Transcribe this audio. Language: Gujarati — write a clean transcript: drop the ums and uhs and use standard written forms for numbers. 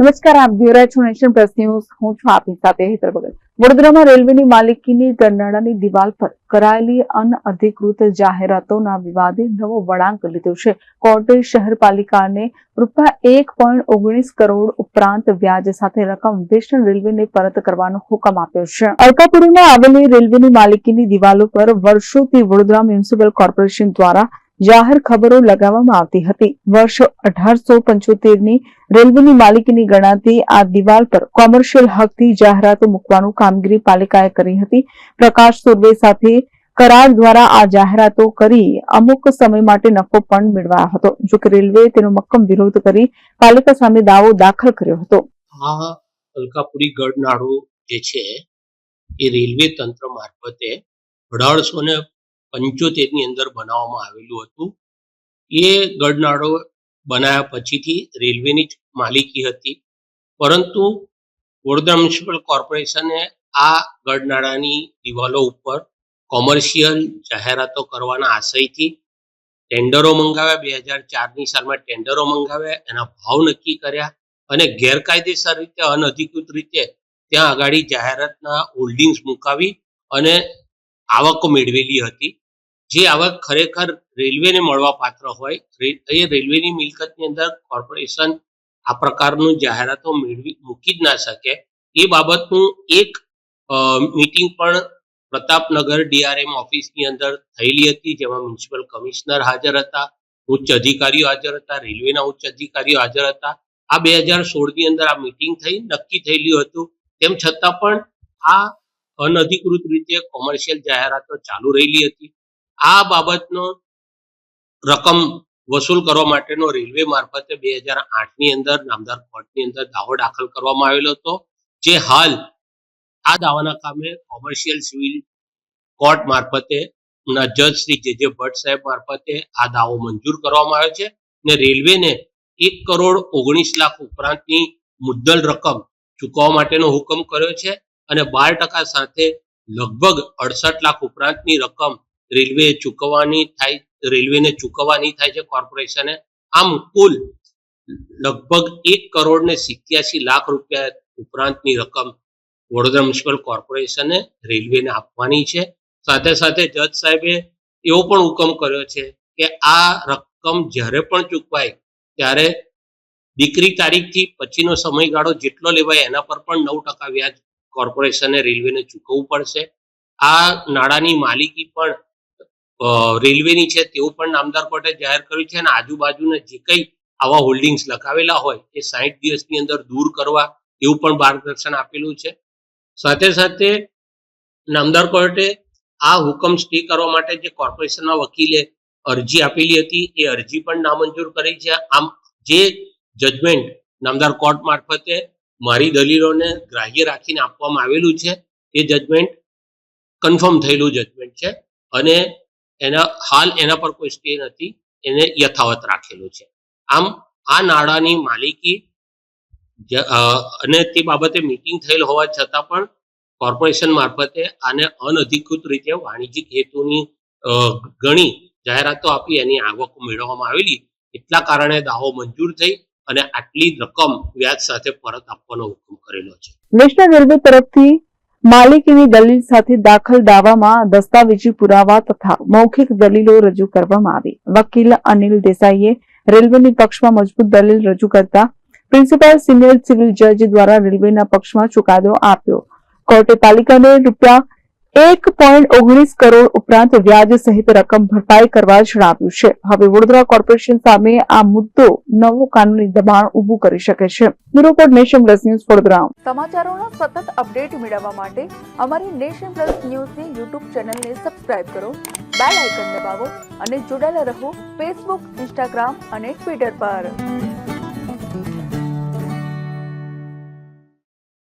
નમસ્કાર, આપ જોઈ રહ્યા છો નેશન પ્લસ ન્યૂઝ. હું છું આપની સાથે હેતર ભગત. વડોદરામાં રેલવેની માલિકીની ગરનાળાની દિવાલ પર કરાયેલી અનઅધિકૃત જાહેરાતોના વિવાદે નવો વળાંક લીધો છે. કોર્ટે શહેરપાલિકાને ₹1.19 કરોડ ઉપરાંત વ્યાજ સાથે રકમ વેસ્ટર્ન રેલવેને પરત કરવાનો હુકમ આપ્યો છે. અલકાપુરીમાં આવેલી રેલવેની માલિકીની દિવાલો પર વર્ષોથી વડોદરા મ્યુનિસિપલ કોર્પોરેશન દ્વારા જાહેર ખબરો લગાવવામાં આવતી હતી. વર્ષ 1875ની રેલવેની માલિકીની ગણાતી આ દિવાલ પર કોમર્શિયલ હકથી જાહેરાતો મૂકવાનું કામગીરી પાલિકાએ કરી હતી. પ્રકાશ સુર્વે સાથે કરાર દ્વારા આ જાહેરાતો કરી અમુક સમય માટે નફો પણ મેળવાયો હતો. જોકે રેલવેએ તેનો મક્કમ વિરોધ કરી પાલિકા સામે દાવો દાખલ કર્યો હતો. આ અલકાપુરી ગઢનાળું જે છે એ રેલવે તંત્ર મારફતે 1875 ની અંદર બનાવવામાં આવેલું હતું. એ ગઢનાળો બનાવ્યા પછીથી રેલવેની જ માલિકી હતી, પરંતુ વડોદરા મ્યુનિસિપલ કોર્પોરેશને આ ગઢનાળાની દિવાલો ઉપર કોમર્શિયલ જાહેરાતો કરવાના આશયથી ટેન્ડરો મંગાવ્યા. 2004ની સાલમાં ટેન્ડરો મંગાવ્યા, એના ભાવ નક્કી કર્યા અને ગેરકાયદેસર રીતે અનઅધિકૃત રીતે ત્યાં આગાડી જાહેરાતના હોલ્ડિંગ્સ મુકાવી અને આવકો મેળવેલી હતી. જે આવક ખરેખર રેલવેને મળવા પાત્ર હોય, એ રેલવેની મિલકતની અંદર કોર્પોરેશન આ પ્રકારનું જાહેરાતો મૂકી જ ના શકે. એ બાબતનું એક મીટિંગ પણ પ્રતાપનગર DRM ઓફિસની અંદર થયેલી હતી, જેમાં મ્યુનિસિપલ કમિશનર હાજર હતા, ઉચ્ચ અધિકારીઓ હાજર હતા, રેલવેના ઉચ્ચ અધિકારીઓ હાજર હતા. આ 2016ની અંદર આ મીટિંગ થઈ, નક્કી થયેલું હતું. તેમ છતાં પણ આ અનઅધિકૃત રીતે કોમર્શિયલ જાહેરાતો ચાલુ રહેલી હતી. આ બાબતનો રકમ વસૂલ કરવા માટેનો રેલવે મારફતે 2008ની અંદર નામદાર કોર્ટની અંદર દાવો દાખલ કરવામાં આવેલો હતો, જે હાલ આ દાવાના કામે કોમર્શિયલ સિવિલ કોર્ટ મારફતે જજ શ્રી JJ ભટ્ટ સાહેબ મારફતે આ દાવો મંજૂર કરવામાં આવ્યો છે ને રેલવેને ₹1.19 કરોડ ઉપરાંતની મુદ્દલ રકમ ચૂકવવા માટેનો હુકમ કર્યો છે અને 12% સાથે લગભગ 68 લાખ ઉપરાંતની રકમ રેલવેને ચૂકવવાની થાય છે કોર્પોરેશને. આમ કુલ લગભગ ₹1.87 કરોડ ઉપરાંતની રકમ વડોદરા મ્યુનિસિપલ કોર્પોરેશને રેલવેને આપવાની છે. સાથે સાથે જજ સાહેબે એવો પણ હુકમ કર્યો છે કે આ રકમ જ્યારે પણ ચૂકવાય ત્યારે દીકરી તારીખથી પછીનો સમયગાળો જેટલો લેવાય એના પર પણ 9% વ્યાજ કોર્પોરેશને રેલવેને ચૂકવવું પડશે. આ નાણાંની માલિકી પણ રેલવેની છે તેવું પણ નામદાર કોર્ટે જાહેર કર્યું છે અને આજુબાજુના જે કંઈ આવા હોલ્ડિંગ્સ લગાવેલા હોય એ 60 દિવસની અંદર દૂર કરવા એવું પણ માર્ગદર્શન આપેલું છે. સાથે સાથે નામદાર કોર્ટે આ હુકમ સ્ટે કરવા માટે જે કોર્પોરેશનના વકીલે અરજી આપેલી હતી એ અરજી પણ નામંજૂર કરી છે. આમ જે જજમેન્ટ નામદાર કોર્ટ મારફતે મારી દલીલોને ગ્રાહ્ય રાખીને આપવામાં આવેલું છે એ જજમેન્ટ કન્ફર્મ થયેલું જજમેન્ટ છે અને એના પર કોઈ સ્ટે નથી, એને યથાવત રાખેલું છે. આમ આ નાણાંની માલિકી અને તે બાબતે મીટિંગ થયેલ હોવા છતાં પણ કોર્પોરેશન મારફતે આને અનઅધિકૃત રીતે વાણિજ્યિક હેતુની ઘણી જાહેરાતો આપી એની આવકો મેળવવામાં આવેલી, એટલા કારણે દાવો મંજૂર થઈ અને આટલી રકમ વ્યાજ સાથે પરત આપવાનો હુકમ કરેલો છે. નેશનલ રેલવે તરફથી માલિકીની દલીલ સાથે દાખલ દાવામાં દસ્તાવેજી પુરાવા તથા મૌખિક દલીલો રજૂ કરવામાં આવી. વકીલ અનિલ દેસાઈએ રેલવેની પક્ષમાં મજબૂત દલીલ રજૂ કરતા પ્રિન્સિપલ સિનિયર સિવિલ જજ દ્વારા રેલવેના પક્ષમાં ચુકાદો આપ્યો. કોર્ટે પાલિકાને ₹1.19 કરોડ ઉપરાંત વ્યાજ સહિત રકમ ભરપાઈ કરવા જણાવ્યું છે. હવે વડોદરા કોર્પોરેશન સામે આ મુદ્દો નવો કાનૂની દબાણ ઉભું કરી શકે છે. Bureau report, Nation Plus News, Vadodara. સમાચારોના સતત અપડેટ મેળવવા માટે અમારી નેશન પ્લસ ન્યૂઝની YouTube ચેનલને સબસ્ક્રાઇબ કરો, બેલ આઇકન દબાવો અને જોડાયેલા રહો Facebook, Instagram અને Twitter પર.